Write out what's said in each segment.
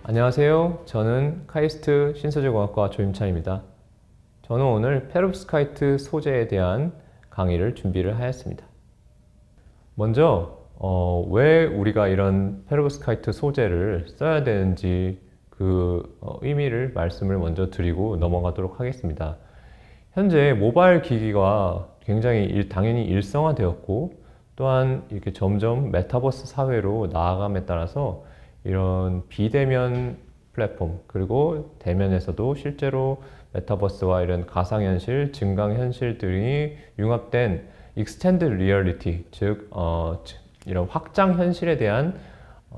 안녕하세요. 저는 카이스트 신소재공학과 조임찬입니다. 저는 오늘 페롭스카이트 소재에 대한 강의를 준비를 하였습니다. 먼저 왜 우리가 이런 페롭스카이트 소재를 써야 되는지 그 의미를 말씀을 먼저 드리고 넘어가도록 하겠습니다. 현재 모바일 기기가 굉장히 당연히 일상화되었고, 또한 이렇게 점점 메타버스 사회로 나아감에 따라서 이런 비대면 플랫폼, 그리고 대면에서도 실제로 메타버스와 이런 가상현실, 증강현실들이 융합된 익스텐드 리얼리티, 즉 이런 확장 현실에 대한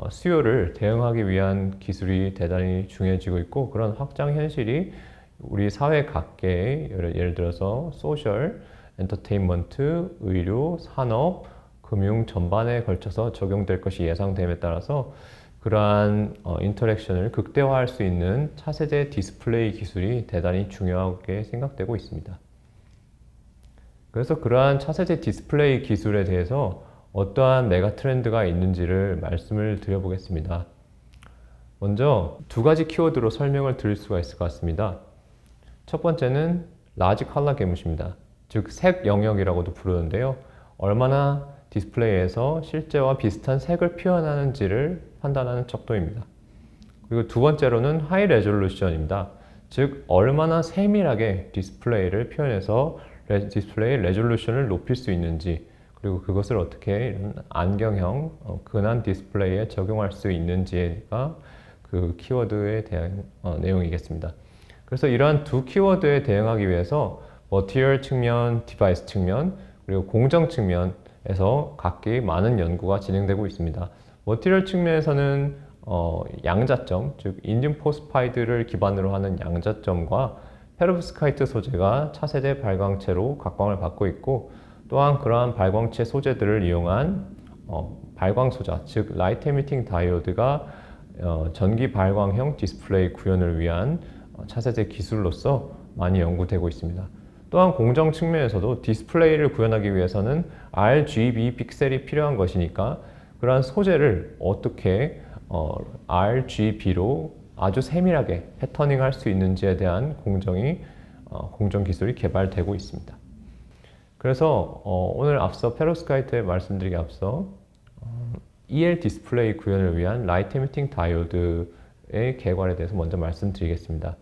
수요를 대응하기 위한 기술이 대단히 중요해지고 있고, 그런 확장 현실이 우리 사회 각계의 예를 들어서 소셜, 엔터테인먼트, 의료, 산업, 금융 전반에 걸쳐서 적용될 것이 예상됨에 따라서 그러한 인터랙션을 극대화할 수 있는 차세대 디스플레이 기술이 대단히 중요하게 생각되고 있습니다. 그래서 그러한 차세대 디스플레이 기술에 대해서 어떠한 메가 트렌드가 있는지를 말씀을 드려보겠습니다. 먼저 두 가지 키워드로 설명을 드릴 수가 있을 것 같습니다. 첫 번째는 라지 컬러 개무시입니다. 즉 색 영역이라고도 부르는데요. 얼마나 디스플레이에서 실제와 비슷한 색을 표현하는지를 판단하는 척도입니다. 그리고 두 번째로는 하이 레졸루션입니다. 즉 얼마나 세밀하게 디스플레이를 표현해서 디스플레이 레졸루션을 높일 수 있는지, 그리고 그것을 어떻게 이런 안경형 근한 디스플레이에 적용할 수 있는지가 그 키워드에 대한 내용이겠습니다. 그래서 이러한 두 키워드에 대응하기 위해서 머티리얼 측면, 디바이스 측면, 그리고 공정 측면에서 각기 많은 연구가 진행되고 있습니다. 머티리얼 측면에서는 양자점, 즉 인디움 포스파이드를 기반으로 하는 양자점과 페롭스카이트 소재가 차세대 발광체로 각광을 받고 있고, 또한 그러한 발광체 소재들을 이용한 발광소자, 즉 라이트 에미팅 다이오드가 전기 발광형 디스플레이 구현을 위한 차세대 기술로서 많이 연구되고 있습니다. 또한 공정 측면에서도 디스플레이를 구현하기 위해서는 RGB 픽셀이 필요한 것이니까 그러한 소재를 어떻게 RGB로 아주 세밀하게 패터닝 할 수 있는지에 대한 공정 기술이 개발되고 있습니다. 그래서 오늘 앞서 페롭스카이트에 말씀드리기 앞서 EL 디스플레이 구현을 위한 라이트 에미팅 다이오드의 개괄에 대해서 먼저 말씀드리겠습니다.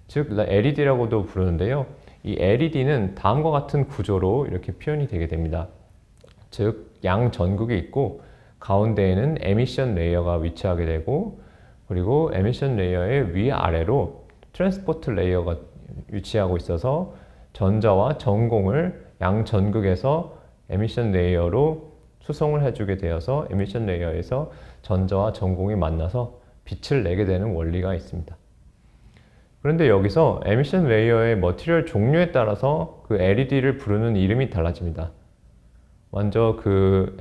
즉 LED라고도 부르는데요. 이 LED는 다음과 같은 구조로 이렇게 표현이 되게 됩니다. 즉 양전극이 있고 가운데에는 에미션 레이어가 위치하게 되고, 그리고 에미션 레이어의 위아래로 트랜스포트 레이어가 위치하고 있어서 전자와 전공을 양전극에서 에미션 레이어로 수송을 해주게 되어서 에미션 레이어에서 전자와 전공이 만나서 빛을 내게 되는 원리가 있습니다. 그런데 여기서 에미션 레이어의 머티리얼 종류에 따라서 그 LED를 부르는 이름이 달라집니다. 먼저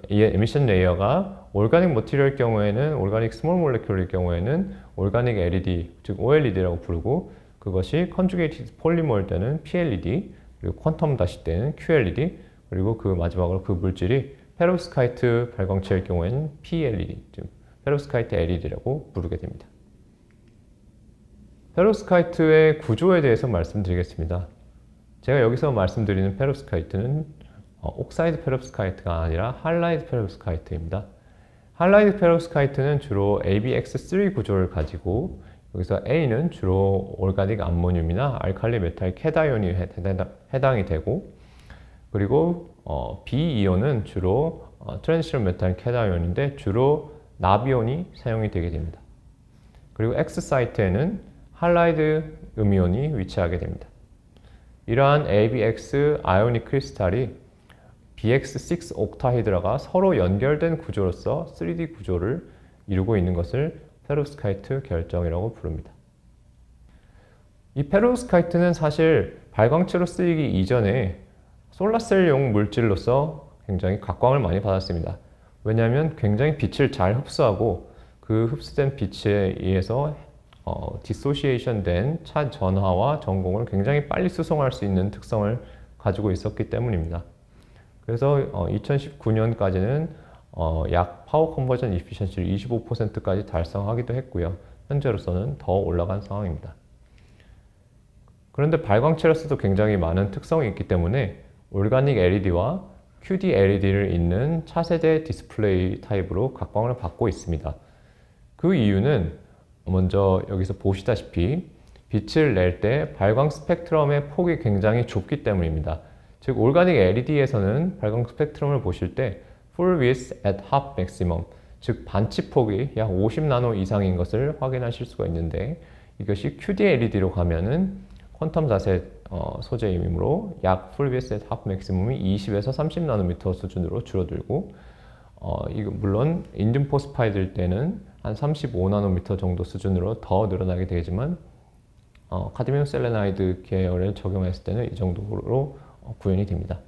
이 에미션 레이어가 올가닉 머티리얼일 경우에는, 올가닉 스몰 몰레큘일 경우에는 올가닉 LED, 즉 OLED라고 부르고, 그것이 컨주게이티드 폴리머일 때는 PLED, 그리고 퀀텀 다시 때는 QLED, 그리고 그 마지막으로 그 물질이 페롭스카이트 발광체일 경우에는 PLED, 즉 페롭스카이트 LED라고 부르게 됩니다. 페롭스카이트의 구조에 대해서 말씀드리겠습니다. 제가 여기서 말씀드리는 페롭스카이트는 옥사이드 페롭스카이트가 아니라 할라이드 페롭스카이트입니다. 할라이드 페롭스카이트는 주로 ABX3 구조를 가지고, 여기서 A는 주로 올가닉 암모늄이나 알칼리 메탈 캐다이온이 해당이 되고, 그리고 B 이온은 주로 트랜지션 메탈 캐다이온인데 주로 나비온이 사용이 되게 됩니다. 그리고 X 사이트에는 할라이드 음이온이 위치하게 됩니다. 이러한 ABX 아이오닉 크리스탈이 BX6 옥타헤드라가 서로 연결된 구조로서 3D 구조를 이루고 있는 것을 페롭스카이트 결정이라고 부릅니다. 이 페롭스카이트는 사실 발광체로 쓰이기 이전에 솔라셀용 물질로서 굉장히 각광을 많이 받았습니다. 왜냐하면 굉장히 빛을 잘 흡수하고 그 흡수된 빛에 의해서 디소시에이션 된 차 전하와 전공을 굉장히 빨리 수송할 수 있는 특성을 가지고 있었기 때문입니다. 그래서 2019년까지는 약 파워 컨버전 이피션시를 25%까지 달성하기도 했고요. 현재로서는 더 올라간 상황입니다. 그런데 발광체로서도 굉장히 많은 특성이 있기 때문에 올가닉 LED와 QD LED를 잇는 차세대 디스플레이 타입으로 각광을 받고 있습니다. 그 이유는 먼저 여기서 보시다시피 빛을 낼 때 발광 스펙트럼의 폭이 굉장히 좁기 때문입니다. 즉 올가닉 LED에서는 발광 스펙트럼을 보실 때 Full Width at Half Maximum, 즉 반치폭이 약 50나노 이상인 것을 확인하실 수가 있는데, 이것이 QD LED로 가면은 퀀텀 자세 소재이므로 약 Full Width at Half Maximum이 20에서 30나노미터 수준으로 줄어들고, 이거 물론 인듐 포스파이드일 때는 한 35나노미터 정도 수준으로 더 늘어나게 되지만 카드뮴 셀레나이드 계열을 적용했을 때는 이 정도로 구현이 됩니다.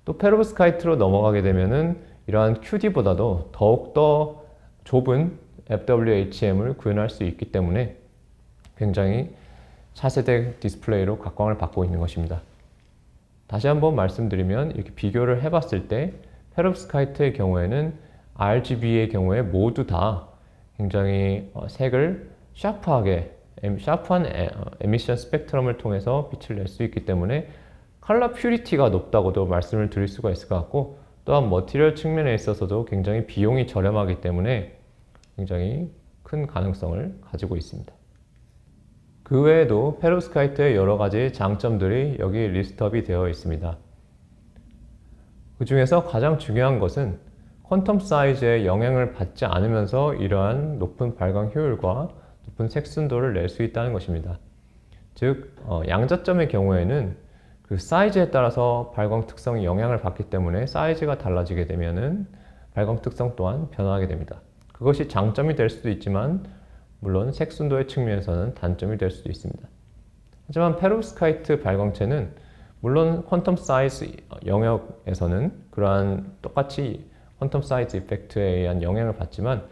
또 페로브스카이트로 넘어가게 되면은 이러한 QD보다도 더욱더 좁은 FWHM을 구현할 수 있기 때문에 굉장히 차세대 디스플레이로 각광을 받고 있는 것입니다. 다시 한번 말씀드리면 이렇게 비교를 해봤을 때 페로브스카이트의 경우에는 RGB의 경우에 모두 다 굉장히 색을 샤프한 에미션 스펙트럼을 통해서 빛을 낼 수 있기 때문에 컬러 퓨리티가 높다고도 말씀을 드릴 수가 있을 것 같고, 또한 머티리얼 측면에 있어서도 굉장히 비용이 저렴하기 때문에 굉장히 큰 가능성을 가지고 있습니다. 그 외에도 페로브스카이트의 여러 가지 장점들이 여기 리스트업이 되어 있습니다. 그 중에서 가장 중요한 것은 퀀텀 사이즈에 영향을 받지 않으면서 이러한 높은 발광 효율과 높은 색순도를 낼 수 있다는 것입니다. 즉 양자점의 경우에는 그 사이즈에 따라서 발광 특성이 영향을 받기 때문에 사이즈가 달라지게 되면은 발광 특성 또한 변화하게 됩니다. 그것이 장점이 될 수도 있지만 물론 색순도의 측면에서는 단점이 될 수도 있습니다. 하지만 페로브스카이트 발광체는 물론 퀀텀 사이즈 영역에서는 그러한 똑같이 퀀텀 사이즈 이펙트에 의한 영향을 받지만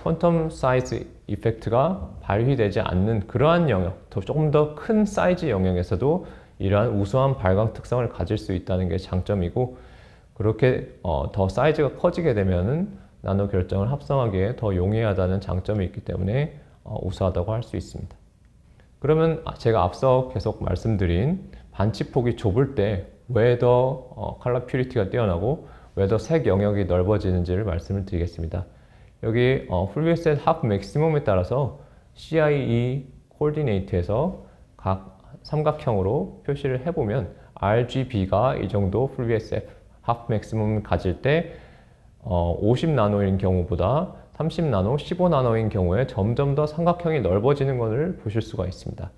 퀀텀 사이즈 이펙트가 발휘되지 않는 그러한 영역, 조금 더 큰 사이즈 영역에서도 이러한 우수한 발광 특성을 가질 수 있다는 게 장점이고, 그렇게 더 사이즈가 커지게 되면은 나노 결정을 합성하기에 더 용이하다는 장점이 있기 때문에 우수하다고 할 수 있습니다. 그러면 제가 앞서 계속 말씀드린 반치폭이 좁을 때 왜 더 컬러 퓨리티가 뛰어나고 왜 더 색 영역이 넓어지는지를 말씀을 드리겠습니다. 여기 Full Width at Half Maximum에 따라서 CIE 코디네이트에서 각 삼각형으로 표시를 해보면 RGB가 이 정도 Full Width at Half Maximum을 가질 때 50나노인 경우보다 30나노, 15나노인 경우에 점점 더 삼각형이 넓어지는 것을 보실 수가 있습니다.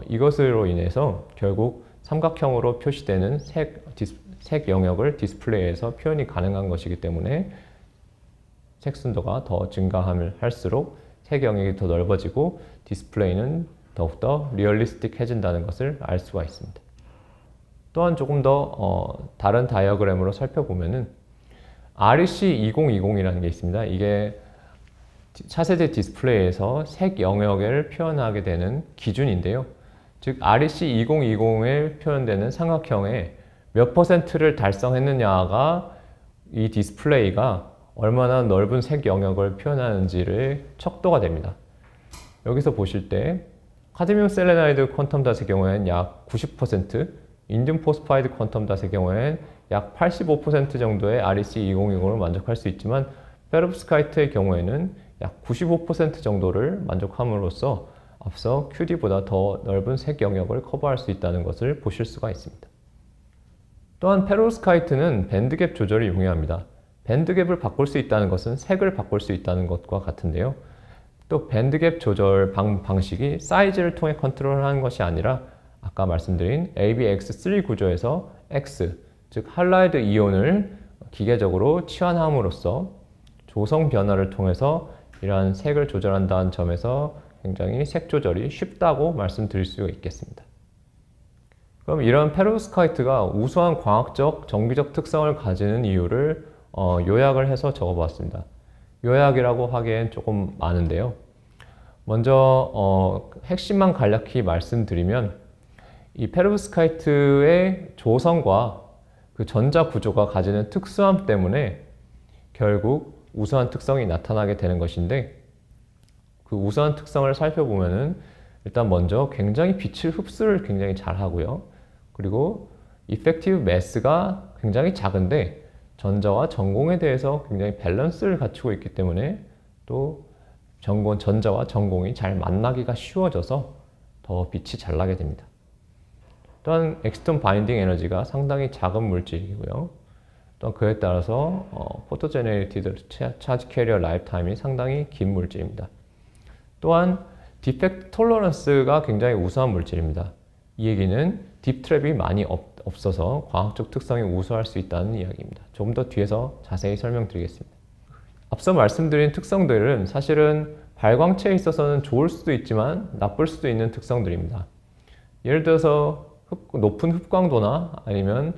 이것으로 인해서 결국 삼각형으로 표시되는 색 영역을 디스플레이에서 표현이 가능한 것이기 때문에 색순도가 더 증가함을 할수록 색 영역이 더 넓어지고 디스플레이는 더욱더 리얼리스틱해진다는 것을 알 수가 있습니다. 또한 조금 더 다른 다이어그램으로 살펴보면은 REC2020이라는 게 있습니다. 이게 차세대 디스플레이에서 색 영역을 표현하게 되는 기준인데요. 즉 REC2020에 표현되는 삼각형의 몇 %를 달성했느냐가 이 디스플레이가 얼마나 넓은 색 영역을 표현하는지를 척도가 됩니다. 여기서 보실 때 카드뮴 셀레나이드 퀀텀 닷의 경우에는 약 90%, 인듐 포스파이드 퀀텀 닷의 경우에는 약 85% 정도의 REC2020을 만족할 수 있지만 페로브스카이트의 경우에는 약 95% 정도를 만족함으로써 앞서 QD보다 더 넓은 색 영역을 커버할 수 있다는 것을 보실 수가 있습니다. 또한 페로브스카이트는 밴드갭 조절이 용이합니다. 밴드갭을 바꿀 수 있다는 것은 색을 바꿀 수 있다는 것과 같은데요. 또 밴드갭 조절 방식이 사이즈를 통해 컨트롤하는 것이 아니라 아까 말씀드린 ABX3 구조에서 X, 즉 할라이드 이온을 기계적으로 치환함으로써 조성 변화를 통해서 이러한 색을 조절한다는 점에서 굉장히 색 조절이 쉽다고 말씀드릴 수 있겠습니다. 그럼 이런 페로브스카이트가 우수한 광학적, 정비적 특성을 가지는 이유를 요약을 해서 적어봤습니다. 요약이라고 하기엔 조금 많은데요. 먼저 핵심만 간략히 말씀드리면 이 페로브스카이트의 조성과 그 전자 구조가 가지는 특수함 때문에 결국 우수한 특성이 나타나게 되는 것인데, 그 우수한 특성을 살펴보면은 일단 먼저 굉장히 빛을 흡수를 굉장히 잘 하고요. 그리고 이펙티브 매스가 굉장히 작은데 전자와 전공에 대해서 굉장히 밸런스를 갖추고 있기 때문에 또 전자와 전공이 잘 만나기가 쉬워져서 더 빛이 잘 나게 됩니다. 또한 엑스턴 바인딩 에너지가 상당히 작은 물질이고요. 또한 그에 따라서 포토 제네레이티드 차지 캐리어 라이프 타임이 상당히 긴 물질입니다. 또한 디펙트 톨러런스가 굉장히 우수한 물질입니다. 이 얘기는 딥 트랩이 많이 없어서 광학적 특성이 우수할 수 있다는 이야기입니다. 조금 더 뒤에서 자세히 설명드리겠습니다. 앞서 말씀드린 특성들은 사실은 발광체에 있어서는 좋을 수도 있지만 나쁠 수도 있는 특성들입니다. 예를 들어서 높은 흡광도나 아니면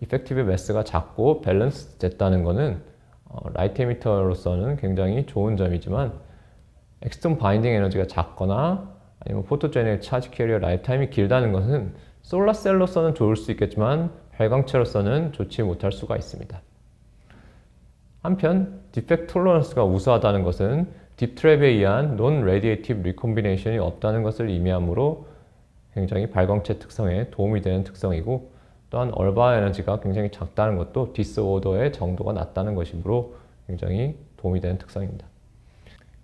이펙티브 매스가 작고 밸런스 됐다는 것은 라이트 에미터로서는 굉장히 좋은 점이지만, 엑스턴 바인딩 에너지가 작거나 아니면 포토제닉 차지 캐리어 라이프 타임이 길다는 것은 솔라셀로서는 좋을 수 있겠지만 발광체로서는 좋지 못할 수가 있습니다. 한편 디펙트 톨러런스가 우수하다는 것은 딥트랩에 의한 논 레디에이티브 리콤비네이션이 없다는 것을 의미하므로 굉장히 발광체 특성에 도움이 되는 특성이고, 또한 얼바 에너지가 굉장히 작다는 것도 디스오더의 정도가 낮다는 것이므로 굉장히 도움이 되는 특성입니다.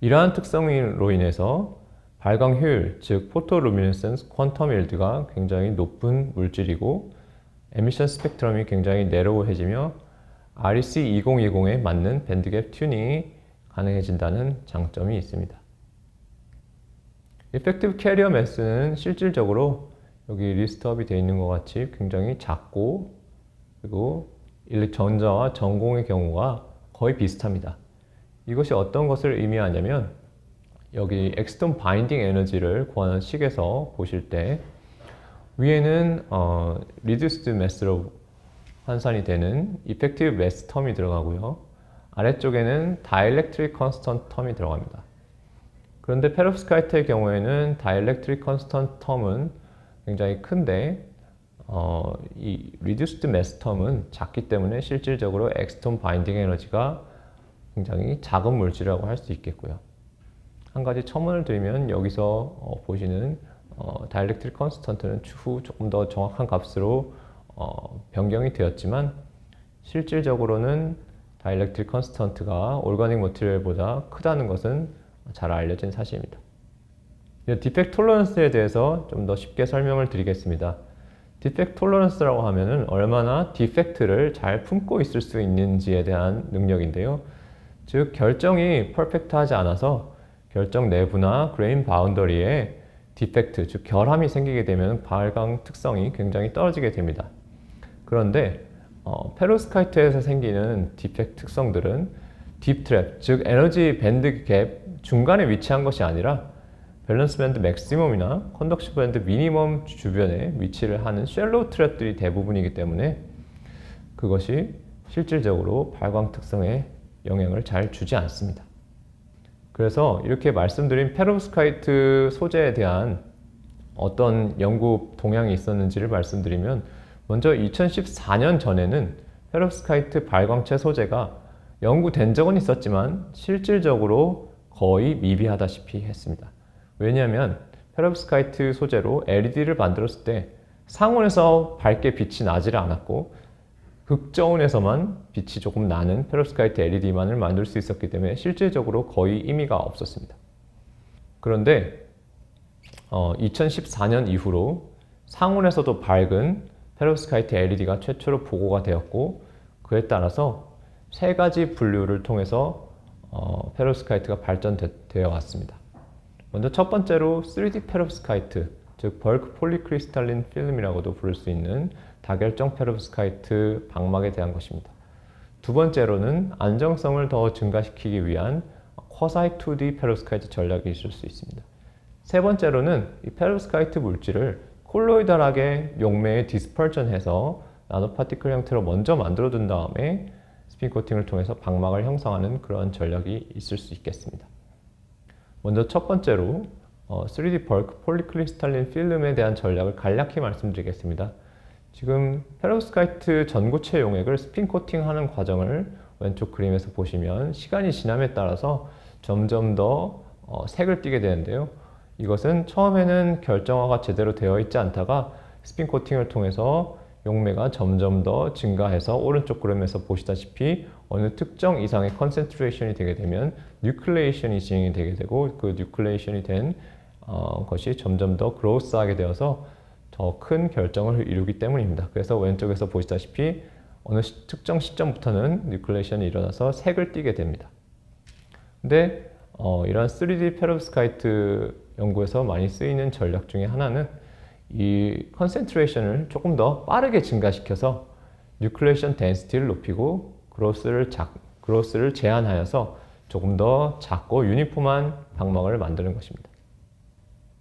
이러한 특성으로 인해서 발광 효율, 즉 포토루미네센스 퀀텀 일드가 굉장히 높은 물질이고, 에미션 스펙트럼이 굉장히 내로우해지며 REC 2020에 맞는 밴드갭 튜닝이 가능해진다는 장점이 있습니다. 이펙티브 캐리어 매스는 실질적으로 여기 리스트업이 되어 있는 것 같이 굉장히 작고, 그리고 전자와 전공의 경우가 거의 비슷합니다. 이것이 어떤 것을 의미하냐면, 여기 엑스턴 바인딩 에너지를 구하는 식에서 보실 때 위에는 리듀스드 매스로 환산이 되는 이펙티브 매스 텀이 들어가고요. 아래쪽에는 다이엘렉트릭 컨스턴트 텀이 들어갑니다. 그런데 페롭스카이트의 경우에는 다이엘렉트릭 컨스턴트 텀은 굉장히 큰데 이 리듀스드 매스 텀은 작기 때문에 실질적으로 엑스턴 바인딩 에너지가 굉장히 작은 물질이라고 할 수 있겠고요. 한 가지 첨언을 드리면, 여기서 보시는 다이엘렉트릭 컨스턴트는 추후 조금 더 정확한 값으로 변경이 되었지만, 실질적으로는 다이엘렉트릭 컨스턴트가 오르가닉 머티리얼보다 크다는 것은 잘 알려진 사실입니다. 디펙트 톨러런스에 대해서 좀 더 쉽게 설명을 드리겠습니다. 디펙트 톨러런스라고 하면은 얼마나 디펙트를 잘 품고 있을 수 있는지에 대한 능력인데요. 즉, 결정이 퍼펙트하지 않아서 결정 내부나 그레인 바운더리에 디펙트, 즉 결함이 생기게 되면 발광 특성이 굉장히 떨어지게 됩니다. 그런데 페로스카이트에서 생기는 디펙트 특성들은 딥트랩, 즉 에너지 밴드 갭 중간에 위치한 것이 아니라 밸런스 밴드 맥시멈이나 컨덕션 밴드 미니멈 주변에 위치를 하는 쉘로우 트랩들이 대부분이기 때문에 그것이 실질적으로 발광 특성에 영향을 잘 주지 않습니다. 그래서 이렇게 말씀드린 페롭스카이트 소재에 대한 어떤 연구 동향이 있었는지를 말씀드리면, 먼저 2014년 전에는 페롭스카이트 발광체 소재가 연구된 적은 있었지만 실질적으로 거의 미비하다시피 했습니다. 왜냐하면 페롭스카이트 소재로 LED를 만들었을 때 상온에서 밝게 빛이 나지를 않았고, 극저온에서만 빛이 조금 나는 페롭스카이트 LED만을 만들 수 있었기 때문에 실질적으로 거의 의미가 없었습니다. 그런데 2014년 이후로 상온에서도 밝은 페롭스카이트 LED가 최초로 보고가 되었고, 그에 따라서 세 가지 분류를 통해서 페롭스카이트가 발전되어 왔습니다. 먼저 첫 번째로 3D 페롭스카이트, 즉 벌크 폴리크리스탈린 필름이라고도 부를 수 있는 다결정 페롭스카이트 방막에 대한 것입니다. 두 번째로는 안정성을 더 증가시키기 위한 쿼사이 2D 페롭스카이트 전략이 있을 수 있습니다. 세 번째로는 이 페롭스카이트 물질을 콜로이달하게 용매에 디스퍼전해서 나노파티클 형태로 먼저 만들어 둔 다음에 스핀 코팅을 통해서 방막을 형성하는 그런 전략이 있을 수 있겠습니다. 먼저 첫 번째로 3D 벌크 폴리크리스탈린 필름에 대한 전략을 간략히 말씀드리겠습니다. 지금 페로브스카이트 전구체 용액을 스핀 코팅하는 과정을 왼쪽 그림에서 보시면 시간이 지남에 따라서 점점 더 색을 띠게 되는데요. 이것은 처음에는 결정화가 제대로 되어 있지 않다가 스핀 코팅을 통해서 용매가 점점 더 증가해서 오른쪽 그림에서 보시다시피 어느 특정 이상의 컨센트레이션이 되게 되면 뉴클레이션이 진행이 되게 되고 그 뉴클레이션이 된 것이 점점 더 그로스하게 되어서 더 큰 결정을 이루기 때문입니다. 그래서 왼쪽에서 보시다시피 어느 특정 시점부터는 뉴클레이션이 일어나서 색을 띠게 됩니다. 근데 이러한 3D 페로브스카이트 연구에서 많이 쓰이는 전략 중에 하나는 이 컨센트레이션을 조금 더 빠르게 증가시켜서 뉴클레이션 덴시티를 높이고 그로스를 제한하여서 조금 더 작고 유니폼한 방막을 만드는 것입니다.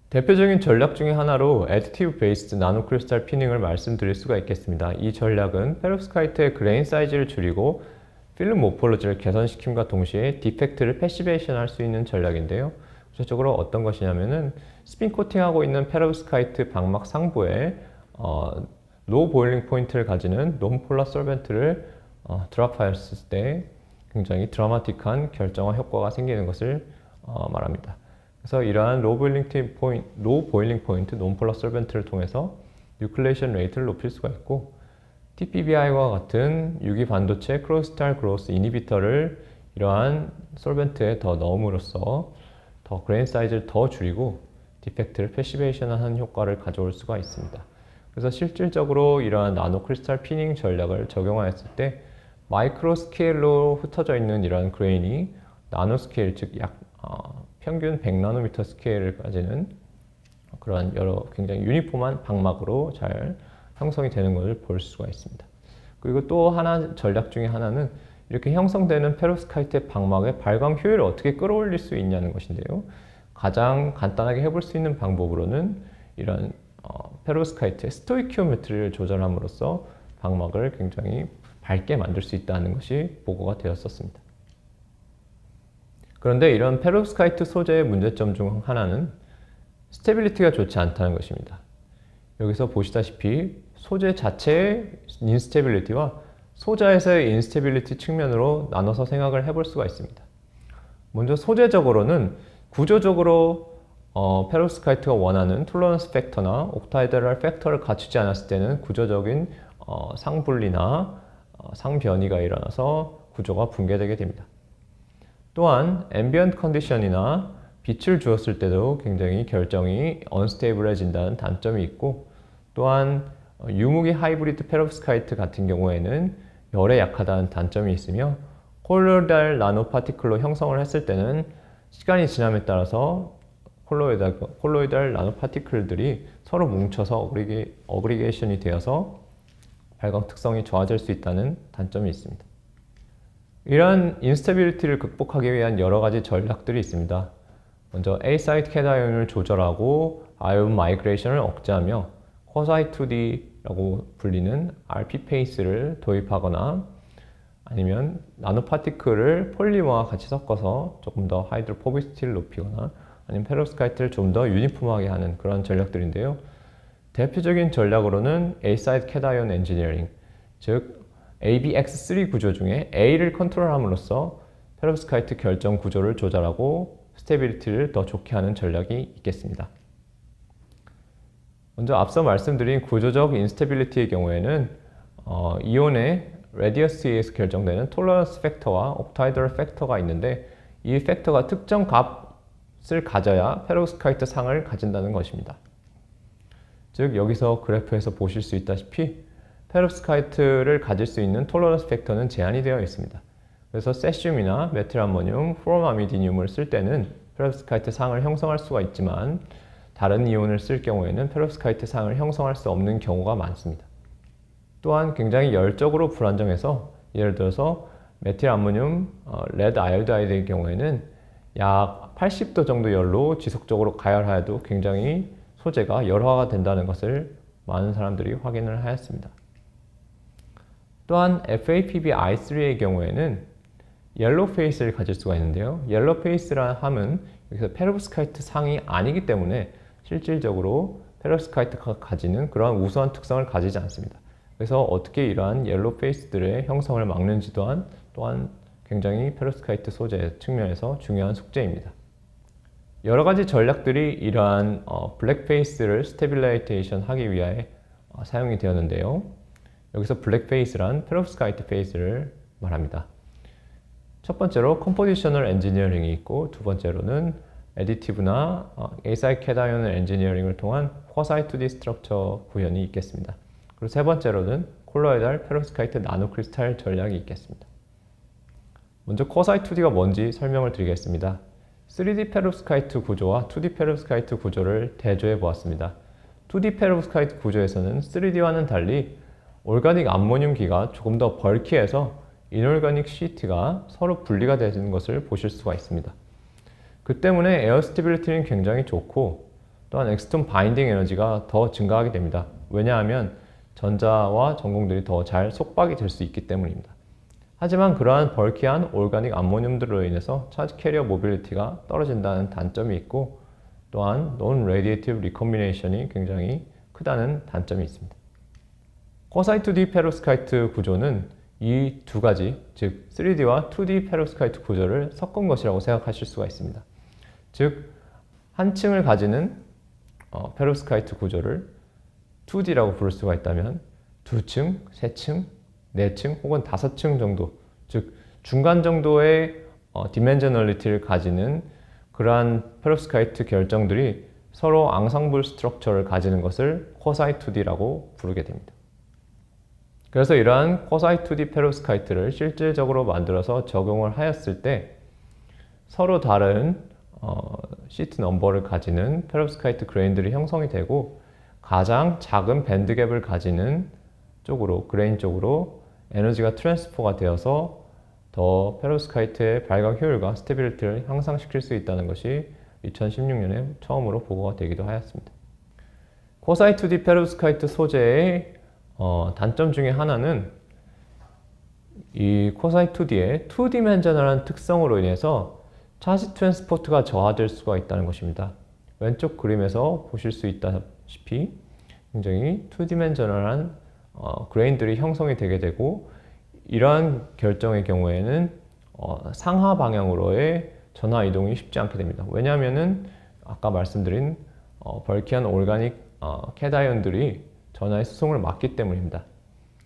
대표적인 전략 중에 하나로 애디티브 베이스드 나노 크리스탈 피닝을 말씀드릴 수가 있겠습니다. 이 전략은 페로브스카이트의 그레인 사이즈를 줄이고 필름 모폴로지를 개선시킴과 동시에 디펙트를 패시베이션 할 수 있는 전략인데요. 구체적으로 어떤 것이냐면은 스핀 코팅하고 있는 페로브스카이트 방막 상부에 로우 보일링 포인트를 가지는 논폴라 솔벤트를 드랍하였을 때 굉장히 드라마틱한 결정화 효과가 생기는 것을 말합니다. 그래서 이러한 로우 보일링 포인트 논폴라 솔벤트를 통해서 뉴클레이션 레이트를 높일 수가 있고 TPBI와 같은 유기 반도체 크리스탈 그로스 이니비터를 이러한 솔벤트에 더 넣음으로써 더 그레인 사이즈를 더 줄이고 디펙트를 패시베이션하는 효과를 가져올 수가 있습니다. 그래서 실질적으로 이러한 나노 크리스탈 피닝 전략을 적용하였을 때 마이크로 스케일로 흩어져 있는 이러한 그레인이 나노 스케일, 즉 약 평균 100나노미터 스케일을 가지는 그러한 여러 굉장히 유니폼한 방막으로 잘 형성이 되는 것을 볼 수가 있습니다. 그리고 또 하나 전략 중에 하나는 이렇게 형성되는 페로브스카이트의 방막의 발광 효율을 어떻게 끌어올릴 수 있냐는 것인데요. 가장 간단하게 해볼 수 있는 방법으로는 이런 페로브스카이트의 스토이키오메트리를 조절함으로써 방막을 굉장히 밝게 만들 수 있다는 것이 보고가 되었었습니다. 그런데 이런 페로브스카이트 소재의 문제점 중 하나는 스테빌리티가 좋지 않다는 것입니다. 여기서 보시다시피 소재 자체의 인스테빌리티와 소자에서의 인스테빌리티 측면으로 나눠서 생각을 해볼 수가 있습니다. 먼저 소재적으로는 구조적으로 페로브스카이트가 원하는 톨러런스 팩터나 옥타이드럴 팩터를 갖추지 않았을 때는 구조적인 상분리나 상변이가 일어나서 구조가 붕괴되게 됩니다. 또한 앰비언트 컨디션이나 빛을 주었을 때도 굉장히 결정이 언스테이블해진다는 단점이 있고 또한 유무기 하이브리드 페로브스카이트 같은 경우에는 열에 약하다는 단점이 있으며 콜로이달 나노 파티클로 형성을 했을 때는 시간이 지남에 따라서 콜로이달 나노 파티클들이 서로 뭉쳐서 어그리게이션이 되어서 발광 특성이 좋아질 수 있다는 단점이 있습니다. 이러한 인스테빌리티를 극복하기 위한 여러 가지 전략들이 있습니다. 먼저 A-사이트 캐다이온을 조절하고 아이온 마이그레이션을 억제하며 코사이2D라고 불리는 RP 페이스를 도입하거나 아니면 나노파티클을 폴리머와 같이 섞어서 조금 더 하이드로포비시티를 높이거나 아니면 페로브스카이트를 좀 더 유니폼하게 하는 그런 전략들인데요. 대표적인 전략으로는 A-사이트 캐다이온 엔지니어링, 즉 ABX3 구조 중에 A를 컨트롤함으로써 페로브스카이트 결정 구조를 조절하고 스테빌리티를 더 좋게 하는 전략이 있겠습니다. 먼저 앞서 말씀드린 구조적 인스테빌리티의 경우에는 이온의 레디어스에 의해서 결정되는 톨러런스 팩터와 옥타이드럴 팩터가 있는데 이 팩터가 특정 값을 가져야 페로브스카이트 상을 가진다는 것입니다. 즉 여기서 그래프에서 보실 수 있다시피 페로브스카이트를 가질 수 있는 톨러런스 팩터는 제한이 되어 있습니다. 그래서 세슘이나 메틸암모늄, 프로마미디늄을 쓸 때는 페로브스카이트 상을 형성할 수가 있지만 다른 이온을 쓸 경우에는 페로브스카이트 상을 형성할 수 없는 경우가 많습니다. 또한 굉장히 열적으로 불안정해서 예를 들어서 메틸암모늄, 레드 아이오다이드의 경우에는 약 80도 정도 열로 지속적으로 가열하여도 굉장히 소재가 열화가 된다는 것을 많은 사람들이 확인을 하였습니다. 또한 FAPB-I3의 경우에는 옐로우 페이스를 가질 수가 있는데요. 옐로우 페이스라 함은 여기서 페로브스카이트 상이 아니기 때문에 실질적으로 페로브스카이트가 가지는 그러한 우수한 특성을 가지지 않습니다. 그래서 어떻게 이러한 옐로우 페이스들의 형성을 막는지 또한 굉장히 페로브스카이트 소재 측면에서 중요한 숙제입니다. 여러 가지 전략들이 이러한 블랙 페이스를 스테빌라이테이션 하기 위해 사용이 되었는데요. 여기서 블랙 페이스란 페로브스카이트 페이스를 말합니다. 첫 번째로 컴포지셔널 엔지니어링이 있고, 두 번째로는 애디티브나 에이사이 캐다이온 엔지니어링을 통한 쿼사이 2D 스트럭처 구현이 있겠습니다. 그리고 세 번째로는 콜로이달 페로브스카이트 나노크리스탈 전략이 있겠습니다. 먼저 쿼사이 2D가 뭔지 설명을 드리겠습니다. 3D 페로브스카이트 구조와 2D 페로브스카이트 구조를 대조해 보았습니다. 2D 페로브스카이트 구조에서는 3D와는 달리 올가닉 암모늄기가 조금 더 벌키해서 이놀가닉 시트가 서로 분리가 되는 것을 보실 수가 있습니다. 그 때문에 에어 스테빌리티는 굉장히 좋고, 또한 엑스톤 바인딩 에너지가 더 증가하게 됩니다. 왜냐하면 전자와 전공들이 더 잘 속박이 될 수 있기 때문입니다. 하지만 그러한 벌키한 올가닉 암모늄들로 인해서 차지 캐리어 모빌리티가 떨어진다는 단점이 있고, 또한 논 레디에이티브 리컴비네이션이 굉장히 크다는 단점이 있습니다. 쿼사이 2D 페로브스카이트 구조는 이 두 가지, 즉 3D와 2D 페로브스카이트 구조를 섞은 것이라고 생각하실 수가 있습니다. 즉, 한 층을 가지는 페로브스카이트 구조를 2D라고 부를 수가 있다면, 두 층, 세 층, 네 층 혹은 다섯 층 정도, 즉 중간 정도의 디멘저널리티를 가지는 그러한 페로브스카이트 결정들이 서로 앙상블 스트럭처를 가지는 것을 쿼사이 2D라고 부르게 됩니다. 그래서 이러한 쿼사이 2D 페로브스카이트를 실질적으로 만들어서 적용을 하였을 때 서로 다른 시트 넘버를 가지는 페로브스카이트 그레인들이 형성이 되고, 가장 작은 밴드갭을 가지는 쪽으로, 그레인 쪽으로 에너지가 트랜스퍼가 되어서 더 페로브스카이트의 발광 효율과 스테빌리티를 향상시킬 수 있다는 것이 2016년에 처음으로 보고가 되기도 하였습니다. 쿼사이 2D 페로브스카이트 소재의 단점 중에 하나는 이 쿼사이 2D의 2디멘저널한 특성으로 인해서 차지 트랜스포트가 저하될 수가 있다는 것입니다. 왼쪽 그림에서 보실 수 있다시피 굉장히 2디멘저널한 그레인들이 형성이 되게 되고, 이러한 결정의 경우에는 상하 방향으로의 전하 이동이 쉽지 않게 됩니다. 왜냐하면 아까 말씀드린 벌키한 올가닉 캐다이온들이 전하의 수송을 막기 때문입니다.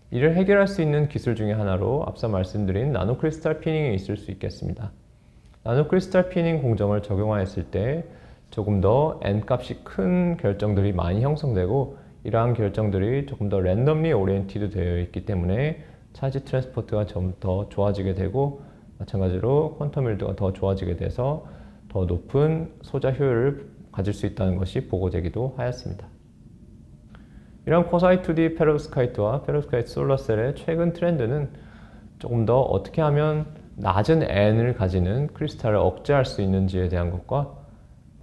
이를 해결할 수 있는 기술 중에 하나로 앞서 말씀드린 나노크리스탈 피닝이 있을 수 있겠습니다. 나노크리스탈 피닝 공정을 적용하였을 때 조금 더 N값이 큰 결정들이 많이 형성되고, 이러한 결정들이 조금 더 랜덤리 오리엔티드 되어 있기 때문에 차지 트랜스포트가 좀 더 좋아지게 되고, 마찬가지로 퀀텀 일드가 더 좋아지게 돼서 더 높은 소자 효율을 가질 수 있다는 것이 보고되기도 하였습니다. 이런 쿼사이 2D 페로브스카이트와 페로브스카이트 솔라셀의 최근 트렌드는 조금 더 어떻게 하면 낮은 N을 가지는 크리스탈을 억제할 수 있는지에 대한 것과,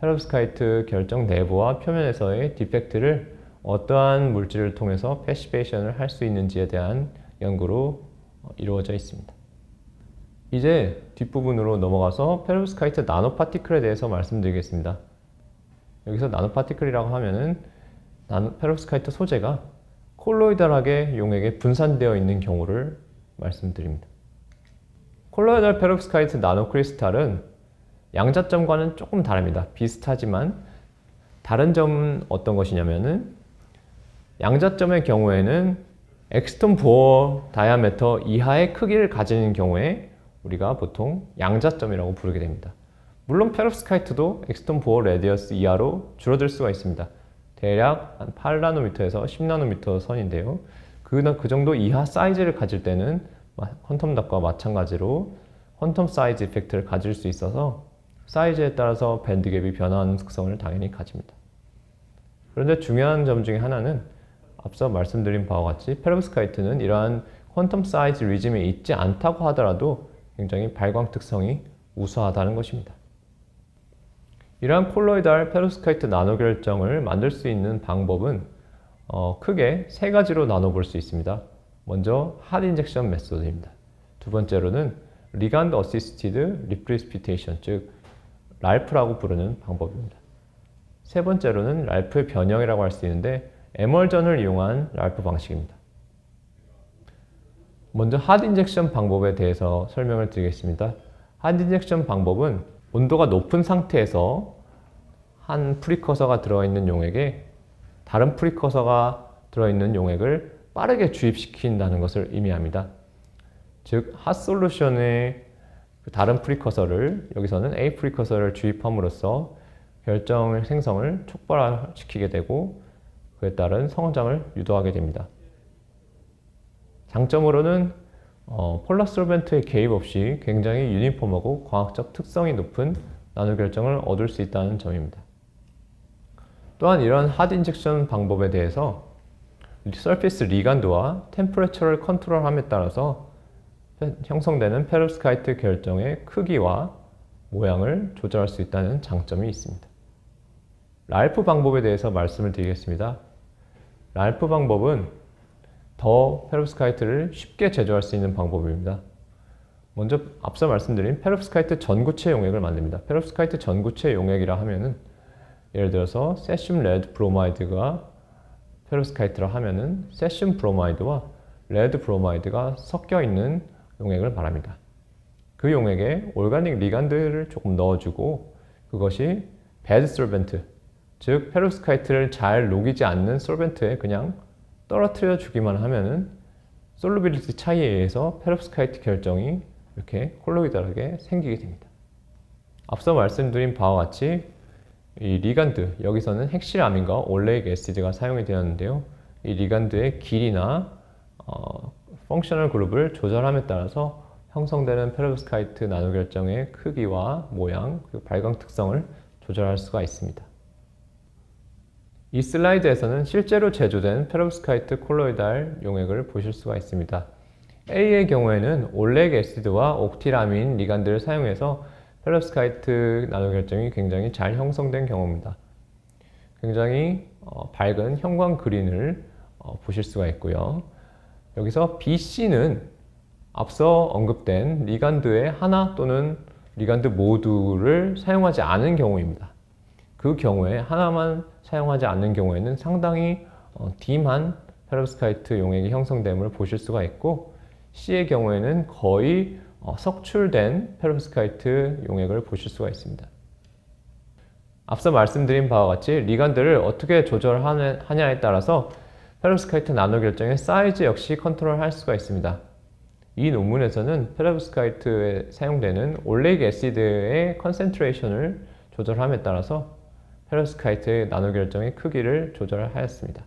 페로브스카이트 결정 내부와 표면에서의 디펙트를 어떠한 물질을 통해서 패시베이션을 할 수 있는지에 대한 연구로 이루어져 있습니다. 이제 뒷부분으로 넘어가서 페로브스카이트 나노파티클에 대해서 말씀드리겠습니다. 여기서 나노파티클이라고 하면은 페로브스카이트 소재가 콜로이달하게 용액에 분산되어 있는 경우를 말씀드립니다. 콜로이달 페로브스카이트 나노크리스탈은 양자점과는 조금 다릅니다. 비슷하지만 다른 점은 어떤 것이냐면은, 양자점의 경우에는 엑스톤 보어 다이아메터 이하의 크기를 가지는 경우에 우리가 보통 양자점이라고 부르게 됩니다. 물론 페로브스카이트도 엑스톤 보어 레디어스 이하로 줄어들 수가 있습니다. 대략 한 8나노미터에서 10나노미터 선인데요. 그 정도 이하 사이즈를 가질 때는 퀀텀 닷과 마찬가지로 퀀텀 사이즈 이펙트를 가질 수 있어서 사이즈에 따라서 밴드갭이 변화하는 특성을 당연히 가집니다. 그런데 중요한 점 중에 하나는 앞서 말씀드린 바와 같이 페로브스카이트는 이러한 퀀텀 사이즈 리즘에 있지 않다고 하더라도 굉장히 발광 특성이 우수하다는 것입니다. 이러한 콜로이달 페로브스카이트 나노 결정을 만들 수 있는 방법은 크게 세 가지로 나눠볼 수 있습니다. 먼저 핫 인젝션 메소드입니다. 두 번째로는 리간드 어시스티드 리프레시피테이션, 즉 랄프라고 부르는 방법입니다. 세 번째로는 랄프의 변형이라고 할 수 있는데 에멀전을 이용한 랄프 방식입니다. 먼저 핫 인젝션 방법에 대해서 설명을 드리겠습니다. 핫 인젝션 방법은 온도가 높은 상태에서 한 프리커서가 들어있는 용액에 다른 프리커서가 들어있는 용액을 빠르게 주입시킨다는 것을 의미합니다. 즉, 핫 솔루션에 다른 프리커서를, 여기서는 A 프리커서를 주입함으로써 결정의 생성을 촉발시키게 되고 그에 따른 성장을 유도하게 됩니다. 장점으로는 폴라 솔벤트의 개입 없이 굉장히 유니폼하고 과학적 특성이 높은 나노 결정을 얻을 수 있다는 점입니다. 또한 이런 핫 인젝션 방법에 대해서 서피스 리간드와 템퍼레처를 컨트롤함에 따라서 형성되는 페rovskite 결정의 크기와 모양을 조절할 수 있다는 장점이 있습니다. 랄프 방법에 대해서 말씀을 드리겠습니다. 랄프 방법은 더 페rovskite를 쉽게 제조할 수 있는 방법입니다. 먼저 앞서 말씀드린 페rovskite 전구체 용액을 만듭니다. 페rovskite 전구체 용액이라 하면은 예를 들어서 세슘 레드 브로마이드가 페rovskite라 하면은 세슘 브로마이드와 레드 브로마이드가 섞여 있는 용액을 말합니다. 그 용액에 올가닉 리간드를 조금 넣어주고 그것이 배드 솔벤트, 즉 페rovskite를 잘 녹이지 않는 솔벤트에 그냥 떨어뜨려 주기만 하면은 솔루빌리티 차이에 의해서 페rovskite 결정이 이렇게 콜로이드하게 생기게 됩니다. 앞서 말씀드린 바와 같이 이 리간드, 여기서는 핵실아민과 올레익 애시드가 사용이 되었는데요. 이 리간드의 길이나 펑셔널 그룹을 조절함에 따라서 형성되는 페rovskite 나노 결정의 크기와 모양, 그리고 발광 특성을 조절할 수가 있습니다. 이 슬라이드에서는 실제로 제조된 페rovskite 콜로이달 용액을 보실 수가 있습니다. A의 경우에는 올레익 애시드와 옥티라민 리간드를 사용해서 페rovskite 나노 결정이 굉장히 잘 형성된 경우입니다. 굉장히 밝은 형광 그린을 보실 수가 있고요. 여기서 BC는 앞서 언급된 리간드의 하나 또는 리간드 모두를 사용하지 않은 경우입니다. 그 경우에 하나만 사용하지 않는 경우에는 상당히 딤한 페rovskite 용액이 형성됨을 보실 수가 있고, C의 경우에는 거의 석출된 페rovskite 용액을 보실 수가 있습니다. 앞서 말씀드린 바와 같이 리간드를 어떻게 조절하냐에 따라서 페rovskite 나노 결정의 사이즈 역시 컨트롤할 수가 있습니다. 이 논문에서는 페rovskite에 사용되는 올레익 애시드의 컨센트레이션을 조절함에 따라서 페rovskite 나노 결정의 크기를 조절하였습니다.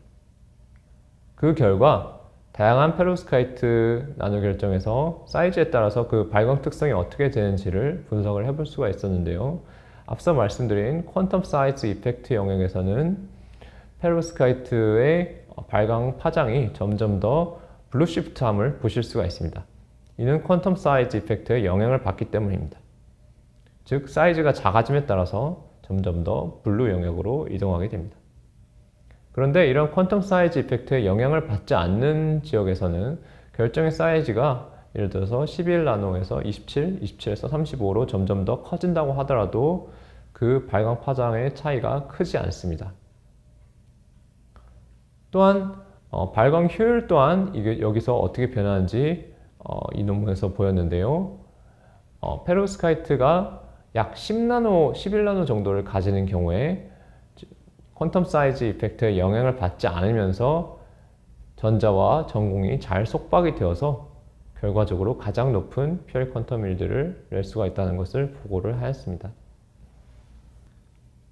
그 결과 다양한 페rovskite 나노 결정에서 사이즈에 따라서 그 발광 특성이 어떻게 되는지를 분석을 해볼 수가 있었는데요. 앞서 말씀드린 퀀텀 사이즈 이펙트 영역에서는 페rovskite의 발광 파장이 점점 더 블루 시프트함을 보실 수가 있습니다. 이는 퀀텀 사이즈 이펙트의 영향을 받기 때문입니다. 즉 사이즈가 작아짐에 따라서 점점 더 블루 영역으로 이동하게 됩니다. 그런데 이런 퀀텀 사이즈 이펙트의 영향을 받지 않는 지역에서는 결정의 사이즈가 예를 들어서 11나노에서 27, 27에서 35로 점점 더 커진다고 하더라도 그 발광 파장의 차이가 크지 않습니다. 또한 발광 효율 또한 이게 여기서 어떻게 변하는지 이 논문에서 보였는데요. 페rovskite가 약 10나노, 11나노 정도를 가지는 경우에 퀀텀 사이즈 이펙트의 영향을 받지 않으면서 전자와 전공이 잘 속박이 되어서 결과적으로 가장 높은 퓨어 퀀텀 일들을 낼 수가 있다는 것을 보고를 하였습니다.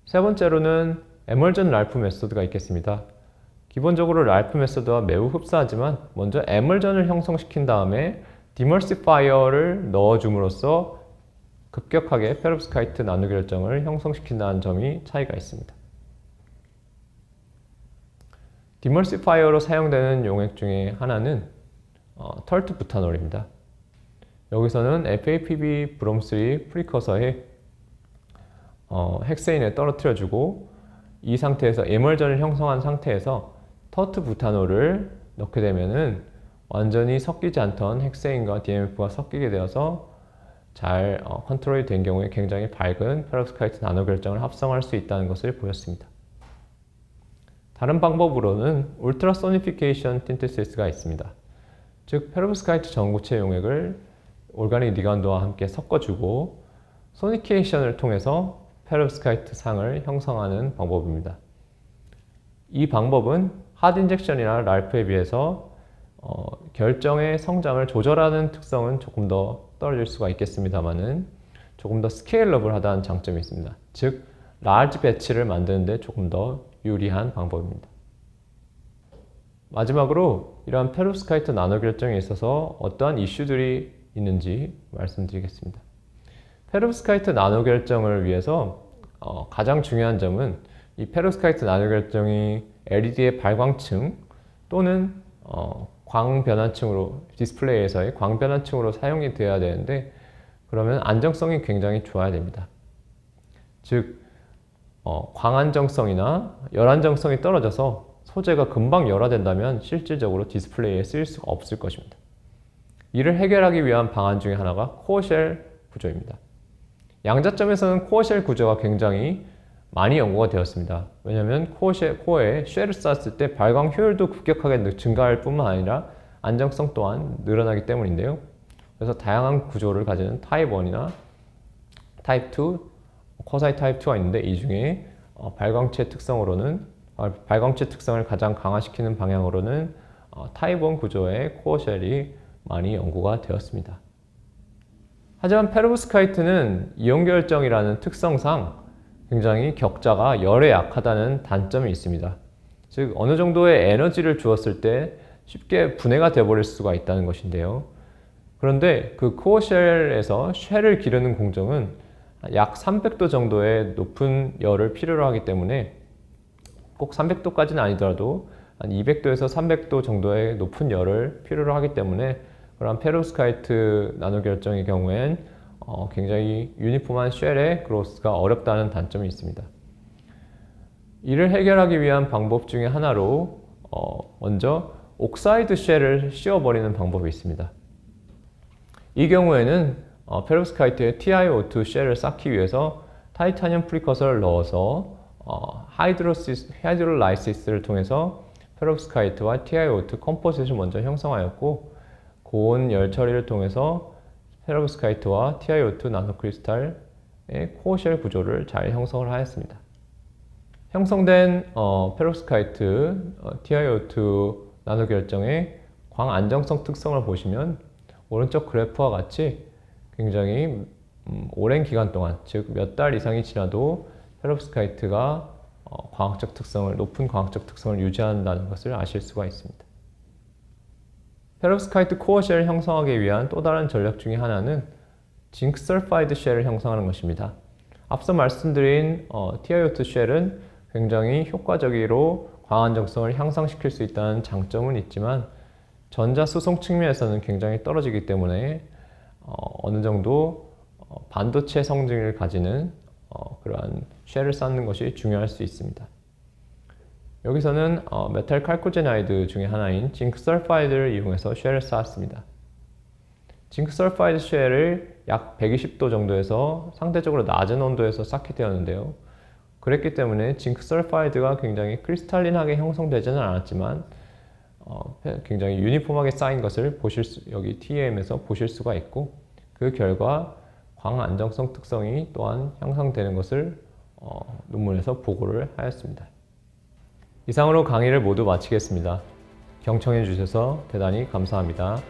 세 번째로는 에멀전 랄프 메소드가 있겠습니다. 기본적으로 랄프 메소드와 매우 흡사하지만 먼저 에멀전을 형성시킨 다음에 디멀시파이어를 넣어줌으로써 급격하게 페rovskite 나노 결정을 형성시킨다는 점이 차이가 있습니다. 디멀시파이어로 사용되는 용액 중에 하나는 털트 부타놀입니다. 여기서는 FAPB 브롬3 프리커서에 헥세인에 떨어뜨려주고 이 상태에서 에멀전을 형성한 상태에서 터트 부타놀을 넣게 되면은 완전히 섞이지 않던 헥세인과 DMF가 섞이게 되어서 잘 컨트롤이 된 경우에 굉장히 밝은 페rovskite 나노 결정을 합성할 수 있다는 것을 보였습니다. 다른 방법으로는 울트라소니피케이션 틴테시스가 있습니다. 즉 페로브스카이트 전구체 용액을 올가닉 리간드와 함께 섞어주고 소니케이션을 통해서 페로브스카이트 상을 형성하는 방법입니다. 이 방법은 하드 인젝션이나 랄프에 비해서 결정의 성장을 조절하는 특성은 조금 더 떨어질 수가 있겠습니다만은 조금 더 스케일러블하다는 장점이 있습니다. 즉 라지 배치를 만드는 데 조금 더 유리한 방법입니다. 마지막으로 이러한 페로브스카이트 나노 결정에 있어서 어떠한 이슈들이 있는지 말씀드리겠습니다. 페로브스카이트 나노 결정을 위해서 가장 중요한 점은 이 페로브스카이트 나노 결정이 LED의 발광층 또는 광변환층으로 디스플레이에서의 광변환층으로 사용이 되어야 되는데 그러면 안정성이 굉장히 좋아야 됩니다. 즉 광안정성이나 열안정성이 떨어져서 소재가 금방 열화된다면 실질적으로 디스플레이에 쓰일 수가 없을 것입니다. 이를 해결하기 위한 방안 중에 하나가 코어쉘 구조입니다. 양자점에서는 코어쉘 구조가 굉장히 많이 연구가 되었습니다. 왜냐하면 코어에 쉘을 쐈을 때 발광 효율도 급격하게 증가할 뿐만 아니라 안정성 또한 늘어나기 때문인데요. 그래서 다양한 구조를 가지는 타입 1이나 타입 2, 쿼사이 타입 2가 있는데 이 중에 발광체 특성을 가장 강화시키는 방향으로는 타입 1 구조의 코어쉘이 많이 연구가 되었습니다. 하지만 페로브스카이트는 이온결정이라는 특성상 굉장히 격자가 열에 약하다는 단점이 있습니다. 즉 어느 정도의 에너지를 주었을 때 쉽게 분해가 되어버릴 수가 있다는 것인데요. 그런데 그 코어쉘에서 쉘을 기르는 공정은 약 300도 정도의 높은 열을 필요로 하기 때문에 꼭 300도까지는 아니더라도 한 200도에서 300도 정도의 높은 열을 필요로 하기 때문에 그런 페로브스카이트 나노 결정의 경우엔 굉장히 유니폼한 쉘의 그로스가 어렵다는 단점이 있습니다. 이를 해결하기 위한 방법 중에 하나로 먼저 옥사이드 쉘을 씌워버리는 방법이 있습니다. 이 경우에는 페로브스카이트에 TiO2 쉘을 쌓기 위해서 타이타늄 프리커서를 넣어서 하이드롤라이시스를 통해서 페로브스카이트와 TiO2 컴포짓을 먼저 형성하였고 고온 열 처리를 통해서 페로브스카이트와 TiO2 나노크리스탈의 코어쉘 구조를 잘 형성을 하였습니다. 형성된 페로브스카이트 TiO2 나노 결정의 광 안정성 특성을 보시면 오른쪽 그래프와 같이 굉장히 오랜 기간 동안, 즉 몇 달 이상이 지나도 페로브스카이트가 높은 광학적 특성을 유지한다는 것을 아실 수가 있습니다. 페로브스카이트 코어쉘을 형성하기 위한 또 다른 전략 중에 하나는 징크 설파이드 쉘을 형성하는 것입니다. 앞서 말씀드린 TiO2 쉘은 굉장히 효과적으로 광안정성을 향상시킬 수 있다는 장점은 있지만 전자 수송 측면에서는 굉장히 떨어지기 때문에 어느 정도 반도체 성질을 가지는 그러한 쉘을 쌓는 것이 중요할 수 있습니다. 여기서는 메탈 칼코제나이드 중에 하나인 징크 설파이드를 이용해서 쉘을 쌓았습니다. 징크 설파이드 쉘을 약 120도 정도에서 상대적으로 낮은 온도에서 쌓게 되었는데요. 그랬기 때문에 징크 설파이드가 굉장히 크리스탈린하게 형성되지는 않았지만 굉장히 유니폼하게 쌓인 것을 여기 TEM에서 보실 수가 있고 그 결과 광 안정성 특성이 또한 향상되는 것을 논문에서 보고를 하였습니다. 이상으로 강의를 모두 마치겠습니다. 경청해 주셔서 대단히 감사합니다.